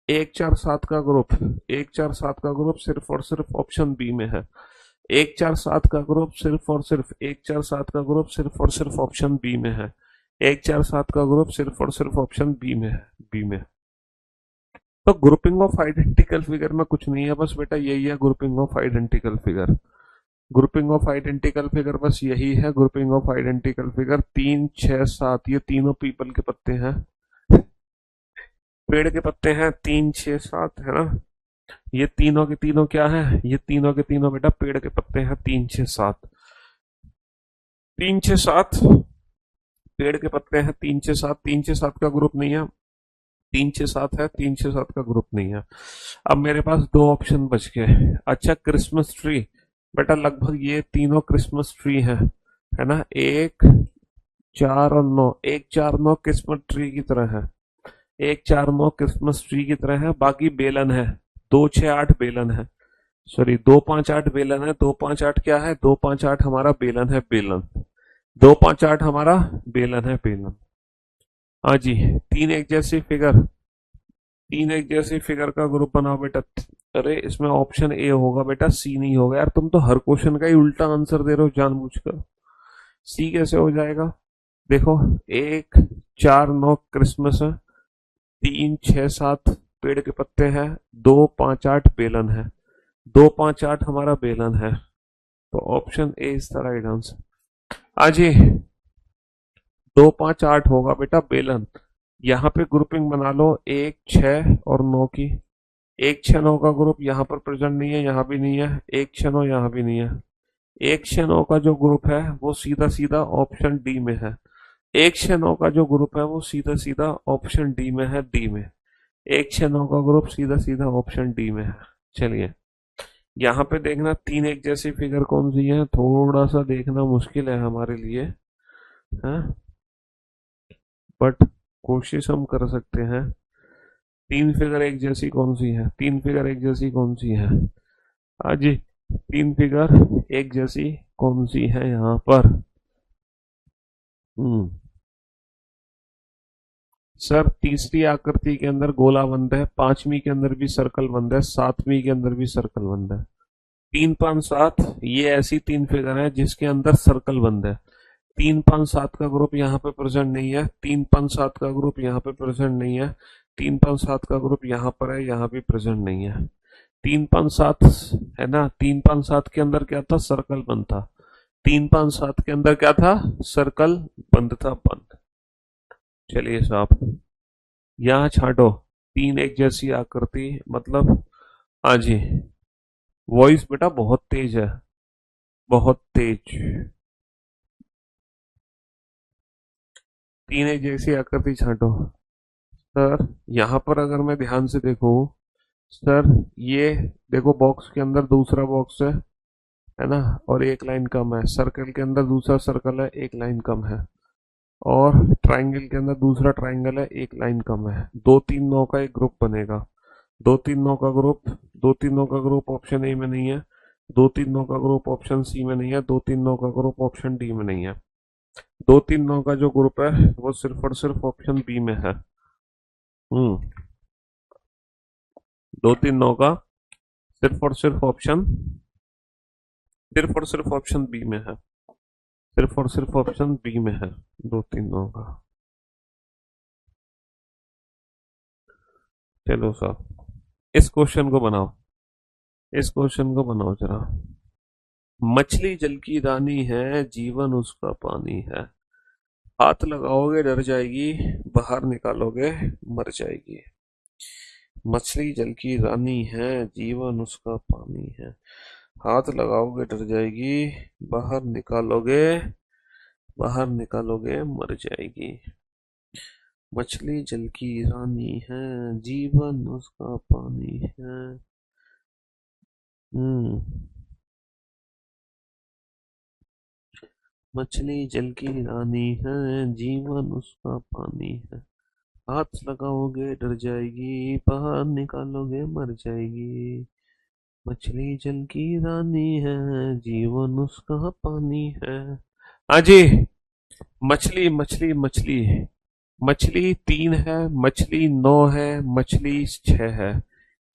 1 4 7 का ग्रुप, 1 4 7 का ग्रुप सिर्फ और सिर्फ ऑप्शन बी में है। 1 4 7 का ग्रुप सिर्फ और सिर्फ 1 4 7 का ग्रुप सिर्फ और सिर्फ ऑप्शन बी में है। 1 4 7 का ग्रुप सिर्फ और सिर्फ ऑप्शन बी में है, बी में। तो ग्रुपिंग ऑफ आइडेंटिकल फिगर में कुछ नहीं है, बस बेटा यही है grouping of identical figure. Grouping of identical figure बस यही है ग्रुपिंग ऑफ आइडेंटिकल फिगर। 3 6 7, ये तीनों पीपल के पत्ते हैं, पेड़ के पत्ते हैं, 3 6 7, है ना। ये तीनों के तीनों क्या है, ये तीनों के तीनों बेटा पेड़ के पत्ते हैं, 3 6 7। 3 6 7 पेड़ के पत्ते हैं, 3 6 7, 3 6 7 का ग्रुप नहीं है। 3 6 7 है, 3 6 7 का ग्रुप नहीं है। अब मेरे पास दो ऑप्शन बच गए। अच्छा, क्रिसमस ट्री, बेटा लगभग ये तीनों क्रिसमस ट्री है ना। 1 4 और 9, 1 4 9 क्रिसमस ट्री की तरह है। 1 4 9 क्रिसमस ट्री की तरह है। बाकी बेलन है, 2 6 8 बेलन है। सॉरी, 2 5 8 बेलन है। 2 5 8 क्या है, 2 5 8 हमारा बेलन है, बेलन। 2 5 8 हमारा बेलन है, बेलन। हाँ जी। तीन एक जैसी फिगर, तीन एक जैसी फिगर का ग्रुप बनाओ बेटा। अरे इसमें ऑप्शन ए होगा बेटा, सी नहीं होगा यार। तुम तो हर क्वेश्चन का ही उल्टा आंसर दे रहे हो जानबूझकर। सी कैसे हो जाएगा? देखो, 1 4 9 क्रिसमस है, 3 6 7 पेड़ के पत्ते हैं, 2 5 8 बेलन है। 2 5 8 हमारा बेलन है, तो option A is the right answer. हाँ जी, 2 5 8 होगा बेटा बेलन। यहाँ पे ग्रुपिंग बना लो 1 6 और 9 की। 1 6 9 का ग्रुप यहाँ पर प्रेजेंट नहीं है, यहाँ भी नहीं है। 1 6 9 यहाँ भी नहीं है। 1 6 9 का जो ग्रुप है वो सीधा सीधा ऑप्शन डी में है। 1 6 9 का जो ग्रुप है वो सीधा सीधा ऑप्शन डी में है, डी में। 1 6 9 का ग्रुप सीधा सीधा ऑप्शन डी में है। चलिए, यहाँ पे देखना तीन एक जैसी फिगर कौन सी है, थोड़ा सा देखना मुश्किल है हमारे लिए, है, बट कोशिश हम कर सकते हैं। तीन फिगर एक जैसी कौन सी है, तीन फिगर एक जैसी कौन सी है? हाँ जी, तीन फिगर एक जैसी कौन सी है यहाँ पर? हम्म सर, तीसरी आकृति के अंदर गोला बंद है, पांचवी के अंदर भी सर्कल बंद है, सातवीं के अंदर भी सर्कल बंद है। 3 5 7 ये ऐसी तीन फिगर है जिसके अंदर सर्कल बंद है। 3 5 7 का ग्रुप यहाँ पे प्रेजेंट नहीं है। 3 5 7 का ग्रुप यहाँ पे प्रेजेंट नहीं है। 3 5 7 का ग्रुप यहाँ पर है, यहाँ भी प्रेजेंट नहीं है। 3 5 7 है ना। 3 5 7 के अंदर क्या था, सर्कल बंद था। 3 5 7 के अंदर क्या था, सर्कल बंद था, बंद। चलिए साहब, यहाँ छांटो तीन एक जैसी आकृति, मतलब। हाँ जी, वॉइस बेटा बहुत तेज है, बहुत तेज। तीन एक जैसी आकृति छांटो। सर, यहाँ पर अगर मैं ध्यान से देखूं, सर ये देखो, बॉक्स के अंदर दूसरा बॉक्स है ना, और एक लाइन कम है। सर्कल के अंदर दूसरा सर्कल है, एक लाइन कम है। और ट्राइंगल के अंदर दूसरा ट्राइंगल है, एक लाइन कम है। 2 3 9 का एक ग्रुप बनेगा। 2 3 9 का ग्रुप, 2 3 9 का ग्रुप ऑप्शन ए में नहीं है। 2 3 9 का ग्रुप ऑप्शन सी में नहीं है। 2 3 9 का ग्रुप ऑप्शन डी में नहीं है। 2 3 9 का जो ग्रुप है वो सिर्फ और सिर्फ ऑप्शन बी में है। हम्म 2 3 9 का सिर्फ और सिर्फ ऑप्शन बी में है। सिर्फ और सिर्फ ऑप्शन बी में है 2 3 9 का। चलो साहब, इस क्वेश्चन को बनाओ, इस क्वेश्चन को बनाओ जरा। मछली जल की रानी है, जीवन उसका पानी है। हाथ लगाओगे डर जाएगी, बाहर निकालोगे मर जाएगी। मछली जल की रानी है, जीवन उसका पानी है। हाथ लगाओगे डर जाएगी, बाहर निकालोगे, बाहर निकालोगे मर जाएगी। मछली जल की रानी है, जीवन उसका पानी है। हम्म मछली जल की रानी है, जीवन उसका पानी है। हाथ लगाओगे डर जाएगी, बाहर निकालोगे मर जाएगी। मछली जल की रानी है, जीवन उसका पानी है। हाँ जी, मछली मछली मछली। मछली 3 है, मछली 9 है, मछली 6 है।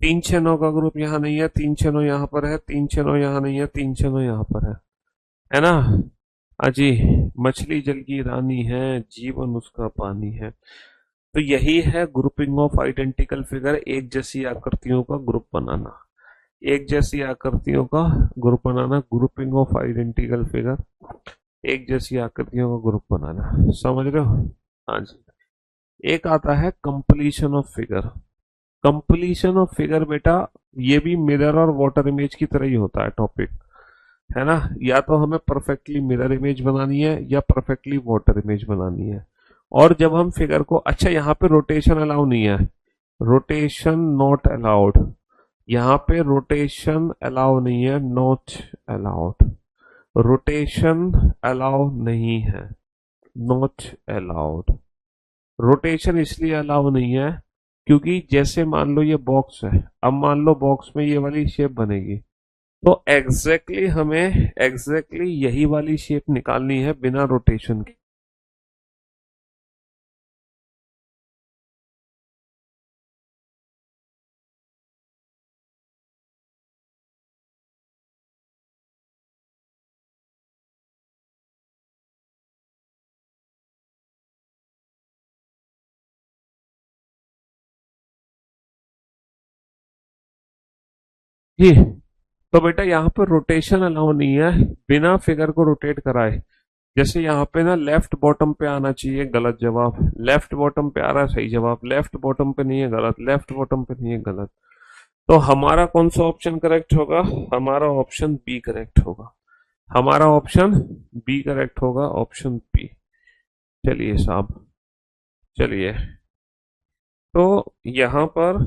3 6 9 का ग्रुप यहाँ नहीं है, 3 6 9 यहाँ पर है, 3 6 9 यहाँ नहीं है, 3 6 9 यहाँ पर है ना? अजी, मछली जल की रानी है, जीवन उसका पानी है। तो यही है ग्रुपिंग ऑफ आइडेंटिकल फिगर, एक जैसी आकृतियों का ग्रुप बनाना। एक जैसी आकृतियों का group banana, grouping of identical figure, एक जैसी आकृतियों का ग्रुप बनाना। समझ रहे हो? हाँ जी। एक आता है completion of figure. Completion of figure बेटा, ये भी मिरर और वाटर इमेज की तरह ही होता है टॉपिक, है ना? या तो हमें परफेक्टली मिरर इमेज बनानी है या परफेक्टली वाटर इमेज बनानी है। और जब हम फिगर को, अच्छा यहाँ पे रोटेशन अलाउ नहीं है, रोटेशन नॉट अलाउड, यहाँ पे रोटेशन अलाउ नहीं है, नॉट अलाउड, रोटेशन अलाउ नहीं है, नॉट अलाउड। रोटेशन इसलिए अलाउ नहीं है क्योंकि जैसे मान लो ये बॉक्स है, अब मान लो बॉक्स में ये वाली शेप बनेगी, तो हमें यही वाली शेप निकालनी है बिना रोटेशन के। जी, तो बेटा यहाँ पर रोटेशन अलाउ नहीं है बिना फिगर को रोटेट कराए। जैसे यहाँ पे ना लेफ्ट बॉटम पे आना चाहिए, गलत जवाब। लेफ्ट बॉटम पे आ रहा है, सही जवाब। लेफ्ट बॉटम पे नहीं है, गलत। लेफ्ट बॉटम पे नहीं है, गलत। तो हमारा कौन सा ऑप्शन करेक्ट होगा? हमारा ऑप्शन बी करेक्ट होगा। हमारा ऑप्शन बी करेक्ट होगा, ऑप्शन बी। चलिए साहब, चलिए। तो यहां पर,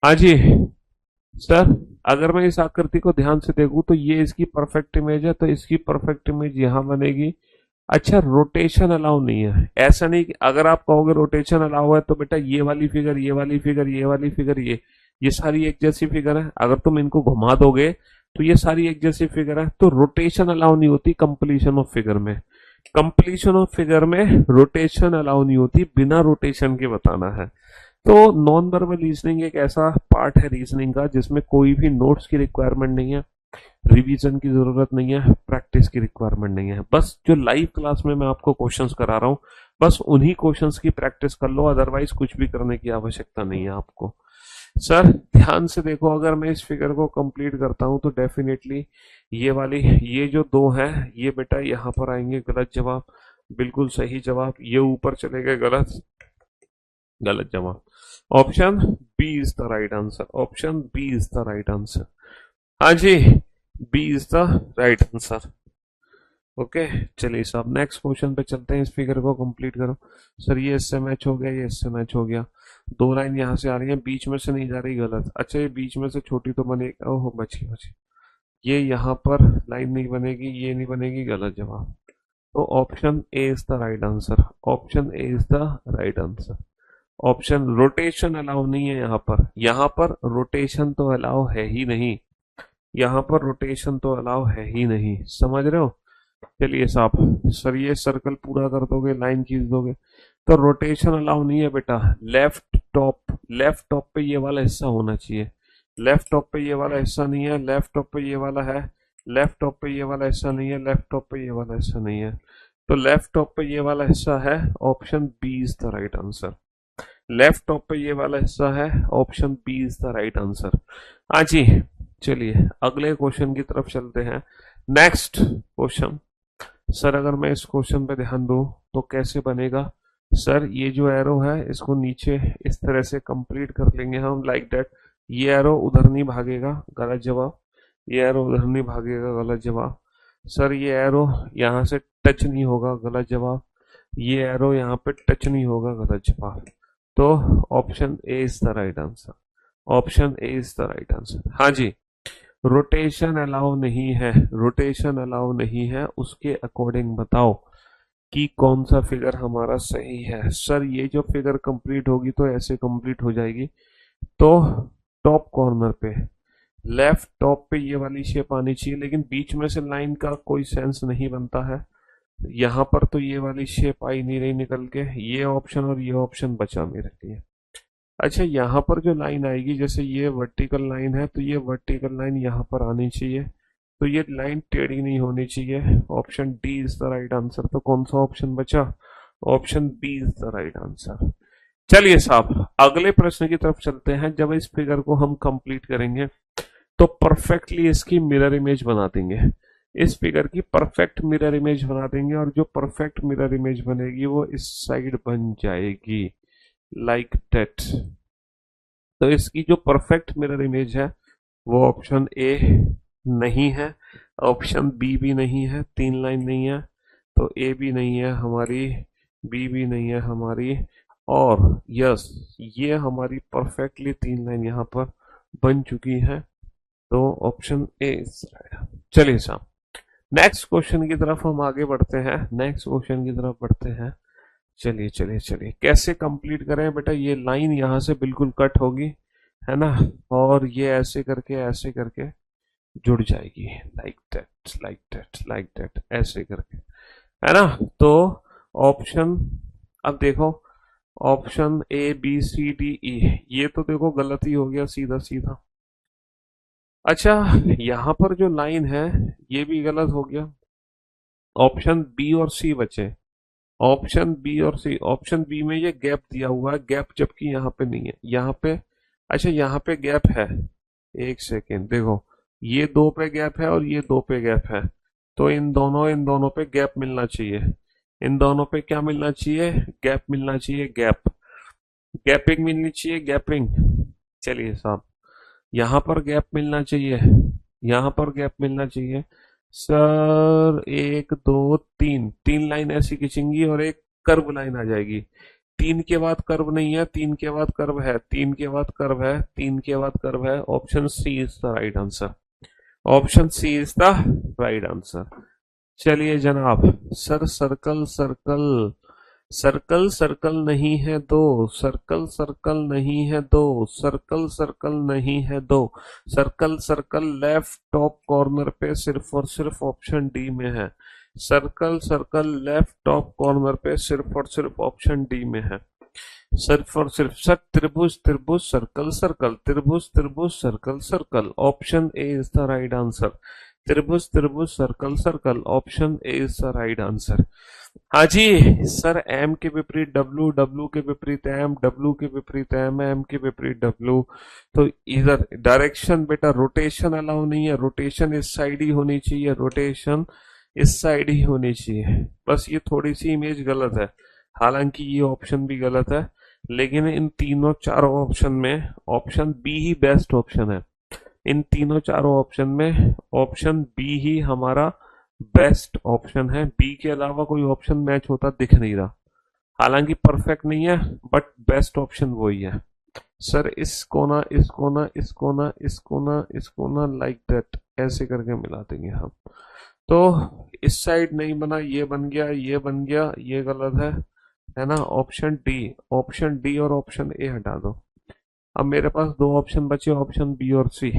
हाँ जी सर, अगर मैं इस आकृति को ध्यान से देखूं तो ये इसकी परफेक्ट इमेज है, तो इसकी परफेक्ट इमेज यहां बनेगी। अच्छा, रोटेशन अलाउ नहीं है, ऐसा नहीं कि अगर आप कहोगे रोटेशन अलाउ है तो बेटा ये वाली फिगर, ये वाली फिगर, ये वाली फिगर, ये सारी एक जैसी फिगर है। अगर तुम इनको घुमा दोगे तो ये सारी एक जैसी फिगर है, तो रोटेशन अलाउ नहीं होती कंप्लीशन ऑफ फिगर में। कंप्लीशन ऑफ फिगर में रोटेशन अलाउ नहीं होती, बिना रोटेशन के बताना है। तो नॉन वर्बल रीजनिंग एक ऐसा पार्ट है रीजनिंग का जिसमें कोई भी नोट्स की रिक्वायरमेंट नहीं है, रिवीजन की जरूरत नहीं है, प्रैक्टिस की रिक्वायरमेंट नहीं है। बस जो लाइव क्लास में मैं आपको क्वेश्चंस करा रहा हूँ, बस उन्हीं क्वेश्चंस की प्रैक्टिस कर लो, अदरवाइज कुछ भी करने की आवश्यकता नहीं है आपको। सर ध्यान से देखो, अगर मैं इस फिगर को कंप्लीट करता हूं तो डेफिनेटली ये वाली, ये जो दो हैं ये बेटा यहाँ पर आएंगे, गलत जवाब। बिल्कुल सही जवाब, ये ऊपर चले गए, गलत। गलत जवाब। Option B is the right answer, option B is the right answer. हाँ जी, B is the right answer. Okay, चलिए साहब नेक्स्ट क्वेश्चन पे चलते हैं। इस फिगर को कंप्लीट करो। सर ये इससे मैच हो गया, ये इससे मैच हो गया। दो लाइन यहाँ से आ रही है, बीच में से नहीं जा रही, गलत। अच्छा, ये बीच में से छोटी तो बनेगी, ओहो बची बची। ये यहाँ पर लाइन नहीं बनेगी, ये नहीं बनेगी, गलत जवाब। तो option A is the right answer, option A is the right answer. Option, rotation allow नहीं है यहाँ पर, यहाँ पर रोटेशन तो अलाउ है ही नहीं, यहाँ पर रोटेशन तो अलाउ है ही नहीं, समझ रहे हो? चलिए साहब, सर ये सर्कल पूरा कर दोगे, लाइन खींच दोगे, तो रोटेशन अलाउ नहीं है बेटा। लेफ्ट टॉप पे ये वाला हिस्सा होना चाहिए, लेफ्ट टॉप पे ये वाला हिस्सा नहीं है, लेफ्ट टॉप पे ये वाला है, लेफ्ट टॉप पे ये वाला हिस्सा नहीं है, लेफ्ट टॉप पे ये वाला हिस्सा नहीं है, तो लेफ्ट टॉप पे ये वाला हिस्सा है, option B is the right answer. Left top पे ये वाला हिस्सा है, option B is the right answer. हाँ जी, चलिए अगले क्वेश्चन की तरफ चलते हैं। Next question. सर अगर मैं इस क्वेश्चन पे ध्यान दूं तो कैसे बनेगा? सर ये जो एरो है इसको नीचे इस तरह से कंप्लीट कर लेंगे हम, लाइक दैट। ये एरो उधर नहीं भागेगा, गलत जवाब। ये एरो उधर नहीं भागेगा, गलत जवाब। सर ये एरो यहाँ से टच नहीं होगा, गलत जवाब। ये एरो यहाँ पे टच नहीं होगा, गलत जवाब। तो option A is the right answer, option A is the right answer. हाँ जी, रोटेशन अलाउ नहीं है, रोटेशन अलाउ नहीं है, उसके अकॉर्डिंग बताओ कि कौन सा फिगर हमारा सही है। सर ये जो फिगर कंप्लीट होगी तो ऐसे कंप्लीट हो जाएगी, तो टॉप कॉर्नर पे लेफ्ट टॉप पे ये वाली शेप आनी चाहिए, लेकिन बीच में से लाइन का कोई सेंस नहीं बनता है। यहाँ पर तो ये वाली शेप आई नहीं रही निकल के, ये ऑप्शन और ये ऑप्शन बचा मेरे लिए। अच्छा, यहाँ पर जो लाइन आएगी, जैसे ये वर्टिकल लाइन है तो ये वर्टिकल लाइन यहाँ पर आनी चाहिए, तो ये लाइन टेढ़ी नहीं होनी चाहिए। Option D is the right answer. तो कौन सा ऑप्शन बचा? Option B is the right answer. चलिए साहब, अगले प्रश्न की तरफ चलते हैं। जब इस फिगर को हम कंप्लीट करेंगे तो परफेक्टली इसकी मिरर इमेज बना देंगे, इस फिगर की परफेक्ट मिरर इमेज बना देंगे, और जो परफेक्ट मिरर इमेज बनेगी वो इस साइड बन जाएगी, लाइक दैट। तो इसकी जो परफेक्ट मिरर इमेज है वो ऑप्शन ए नहीं है, ऑप्शन बी भी नहीं है, तीन लाइन नहीं है, तो ए भी नहीं है हमारी, बी भी नहीं है हमारी, और यस, ये हमारी परफेक्टली तीन लाइन यहाँ पर बन चुकी है, तो ऑप्शन ए इज राइट। चलिए साहब, नेक्स्ट क्वेश्चन की तरफ हम आगे बढ़ते हैं, नेक्स्ट क्वेश्चन की तरफ बढ़ते हैं। चलिए चलिए चलिए, कैसे कंप्लीट करें बेटा? ये लाइन यहाँ से बिल्कुल कट होगी, है ना, और ये ऐसे करके जुड़ जाएगी, like that like that like that, ऐसे करके, है ना। तो ऑप्शन, अब देखो, option A B C D E, ये तो देखो गलत ही हो गया सीधा सीधा। अच्छा, यहाँ पर जो लाइन है ये भी गलत हो गया। ऑप्शन बी और सी बचे, ऑप्शन बी और सी। ऑप्शन बी में ये गैप दिया हुआ है, गैप जबकि यहाँ पे नहीं है, यहाँ पे, अच्छा यहाँ पे गैप है, एक सेकेंड देखो, ये दो पे गैप है और ये दो पे गैप है, तो इन दोनों पे गैप मिलना चाहिए, इन दोनों पे क्या मिलना चाहिए? गैप मिलना चाहिए, गैप, गैपिंग मिलनी चाहिए, गैपिंग। चलिए साहब, यहाँ पर गैप मिलना चाहिए, यहाँ पर गैप मिलना चाहिए। सर एक दो तीन, तीन लाइन ऐसी खींचेंगी और एक कर्व लाइन आ जाएगी। तीन के बाद कर्व नहीं है, तीन के बाद कर्व है, तीन के बाद कर्व है, तीन के बाद कर्व है। Option C is the right answer, option C is the right answer. चलिए जनाब, sir circle circle, circle circle नहीं है दो, सर्कल सर्कल नहीं है दो, सर्कल सर्कल नहीं है दो, circle circle left top corner पे सिर्फ और सिर्फ ऑप्शन डी में है, circle circle left top corner पे सिर्फ और सिर्फ ऑप्शन डी में है, सिर्फ और सिर्फ। सर त्रिभुज त्रिभुज सर्कल सर्कल, त्रिभुज त्रिभुज circle circle, option A is the right answer. त्रिभुज त्रिभुज circle circle, option A is the right answer. हाँ जी सर, एम के विपरीत डब्लू, डब्लू के विपरीत एम, डब्लू के विपरीत एम, एम के विपरीत डब्लू। तो इधर डायरेक्शन बेटा, रोटेशन अलाउ नहीं है, रोटेशन इस साइड ही होनी चाहिए, रोटेशन इस साइड ही होनी चाहिए। बस ये थोड़ी सी इमेज गलत है, हालांकि ये ऑप्शन भी गलत है, लेकिन इन तीनों चारों ऑप्शन में ऑप्शन बी ही बेस्ट ऑप्शन है। इन तीनों चारों ऑप्शन में ऑप्शन बी ही हमारा बेस्ट ऑप्शन है, बी के अलावा कोई ऑप्शन मैच होता दिख नहीं रहा, हालांकि परफेक्ट नहीं है बट बेस्ट ऑप्शन वही है। सर इस कोना इस कोना इस कोना इस कोना इस कोना लाइक दैट, ऐसे करके मिला देंगे हम। तो इस साइड नहीं बना, ये बन गया, ये बन गया, ये गलत है ना। ऑप्शन डी, ऑप्शन डी और ऑप्शन ए हटा दो। अब मेरे पास दो ऑप्शन बचे, ऑप्शन बी और सी।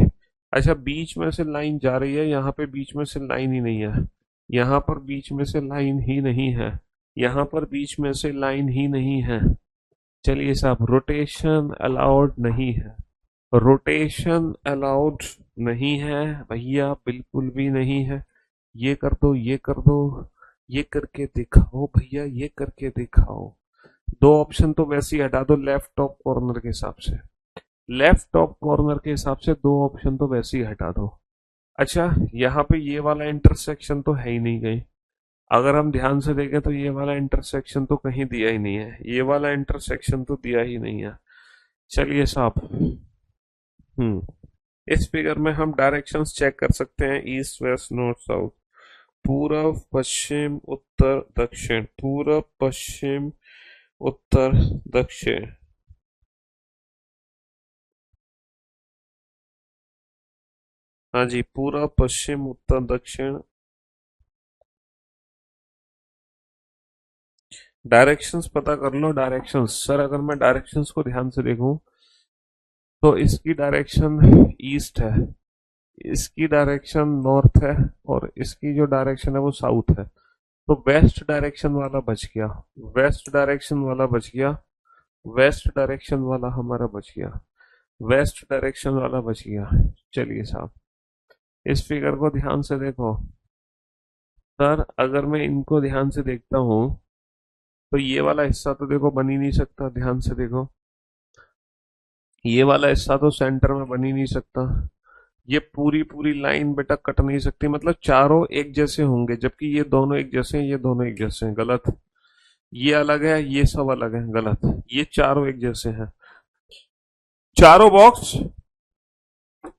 अच्छा, बीच में से लाइन जा रही है, यहाँ पे बीच में से लाइन ही नहीं है, यहाँ पर बीच में से लाइन ही नहीं है, यहाँ पर बीच में से लाइन ही नहीं है। चलिए साहब, रोटेशन अलाउड नहीं है, रोटेशन अलाउड नहीं है भैया, बिल्कुल भी नहीं है। ये कर दो, ये कर दो, ये करके दिखाओ भैया, ये करके दिखाओ। दो ऑप्शन तो वैसे ही हटा दो, लेफ्ट टॉप कॉर्नर के हिसाब से, लेफ्ट टॉप कॉर्नर के हिसाब से दो ऑप्शन तो वैसे ही हटा दो। अच्छा, यहाँ पे ये वाला इंटरसेक्शन तो है ही नहीं कहीं, अगर हम ध्यान से देखें तो ये वाला इंटरसेक्शन तो कहीं दिया ही नहीं है, ये वाला इंटरसेक्शन तो दिया ही नहीं है। चलिए साहब, इस फिगर में हम डायरेक्शंस चेक कर सकते हैं, ईस्ट वेस्ट नॉर्थ साउथ, पूरब पश्चिम उत्तर दक्षिण, पूरब पश्चिम उत्तर दक्षिण। हाँ जी, पूरब पश्चिम उत्तर दक्षिण। डायरेक्शंस पता कर लो, डायरेक्शंस सर, अगर मैं डायरेक्शंस को ध्यान से देखूं तो इसकी डायरेक्शन ईस्ट है, इसकी डायरेक्शन नॉर्थ है, और इसकी जो डायरेक्शन है वो साउथ है। तो वेस्ट डायरेक्शन वाला बच गया, वेस्ट डायरेक्शन वाला बच गया, वेस्ट डायरेक्शन वाला हमारा बच गया, वेस्ट डायरेक्शन वाला बच गया। चलिए साहब, इस फिगर को ध्यान से देखो। सर अगर मैं इनको ध्यान से देखता हूं तो ये वाला हिस्सा तो देखो बन ही नहीं सकता, ध्यान से देखो, ये वाला हिस्सा तो सेंटर में बन ही नहीं सकता, ये पूरी पूरी लाइन बेटा कट नहीं सकती, मतलब चारों एक जैसे होंगे, जबकि ये दोनों एक जैसे हैं, ये दोनों एक जैसे हैं, गलत। ये अलग है, ये सब अलग है, गलत। ये चारों एक जैसे हैं, चारों बॉक्स,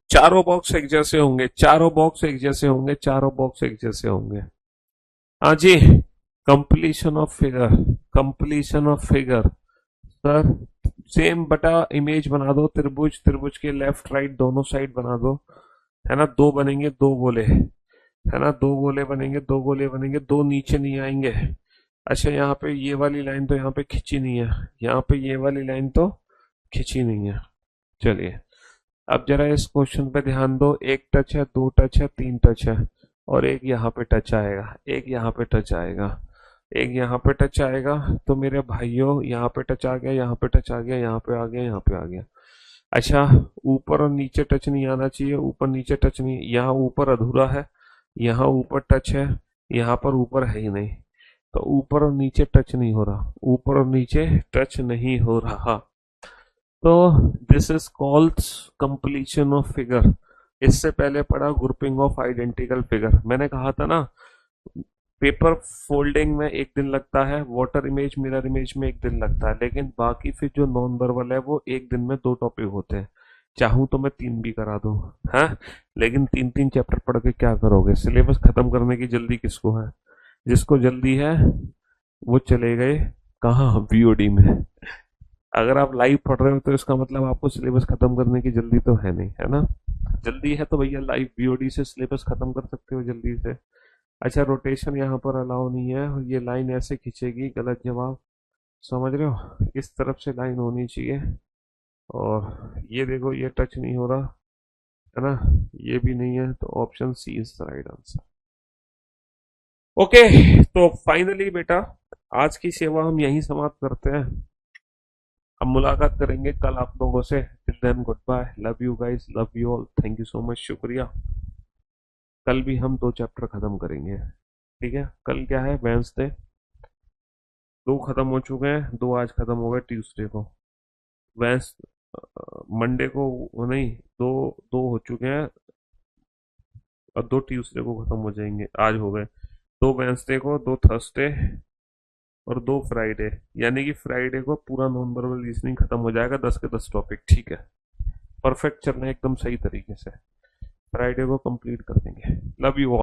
चारों बॉक्स एक जैसे होंगे, चारों बॉक्स एक जैसे होंगे, चारों बॉक्स एक जैसे होंगे। हाँ जी, completion of figure, completion of figure. Sir same बटा इमेज बना दो, त्रिभुज, त्रिभुज के लेफ्ट राइट दोनों साइड बना दो, है ना, दो बनेंगे, दो गोले, है ना, दो गोले बनेंगे, दो गोले बनेंगे, दो नीचे नहीं आएंगे। अच्छा, यहाँ पे ये वाली लाइन तो यहाँ पे खिंची नहीं है, यहाँ पे ये वाली लाइन तो खिंची नहीं है। चलिए, अब जरा इस क्वेश्चन पे ध्यान दो, एक टच है, दो टच है, तीन टच है, और एक यहाँ पे टच आएगा, एक यहाँ पे टच आएगा, एक यहाँ पे टच आएगा। तो मेरे भाइयों, यहाँ पे टच आ गया, यहाँ पे टच आ गया, यहाँ पे आ गया, यहाँ पे आ गया। अच्छा, ऊपर और नीचे टच नहीं आना चाहिए, ऊपर नीचे टच नहीं, यहाँ ऊपर अधूरा है, यहाँ ऊपर टच है, यहाँ पर ऊपर है ही नहीं, तो ऊपर और नीचे टच नहीं हो रहा, ऊपर और नीचे टच नहीं हो रहा। तो this is called completion of figure. इससे पहले पढ़ा ग्रुपिंग ऑफ आइडेंटिकल फिगर, मैंने कहा था ना, पेपर फोल्डिंग में एक दिन लगता है, वाटर इमेज मिरर इमेज में एक दिन लगता है, लेकिन बाकी फिर जो नॉन वर्बल है वो एक दिन में दो टॉपिक होते हैं। चाहूं तो मैं तीन भी करा दूं, हाँ, लेकिन तीन तीन चैप्टर पढ़ के क्या करोगे, सिलेबस खत्म करने की जल्दी किसको है? जिसको जल्दी है वो चले गए कहाँ, बीओडी में। अगर आप लाइव पढ़ रहे हो तो इसका मतलब आपको सिलेबस खत्म करने की जल्दी तो है नहीं, है ना। जल्दी है तो भैया लाइव बीओडी से सिलेबस खत्म कर सकते हो जल्दी से। अच्छा, रोटेशन यहाँ पर अलाउ नहीं है, ये लाइन ऐसे खींचेगी, गलत जवाब। समझ रहे हो, इस तरफ से लाइन होनी चाहिए, और ये देखो ये टच नहीं हो रहा, है ना, ये भी नहीं है, तो option C is the right answer. Okay, तो फाइनली बेटा आज की सेवा हम यहीं समाप्त करते हैं। अब मुलाकात करेंगे कल आप लोगों से। Till then goodbye, love you guys, love you all, thank you so much, शुक्रिया। कल भी हम दो चैप्टर खत्म करेंगे, ठीक है। कल क्या है, वेंसडे, दो खत्म हो चुके हैं, दो आज खत्म हो गए ट्यूसडे को, वेंस मंडे को नहीं, दो, दो हो चुके हैं, और दो ट्यूसडे को खत्म हो जाएंगे, आज हो गए दो, वेंसडे को, दो थर्सडे, और दो फ्राइडे, यानी कि फ्राइडे को पूरा नॉन वर्बल रीजनिंग खत्म हो जाएगा, 10 के 10 टॉपिक, ठीक है। परफेक्ट चल रहे हैं एकदम सही तरीके से, फ्राइडे को कंप्लीट कर देंगे। Love you.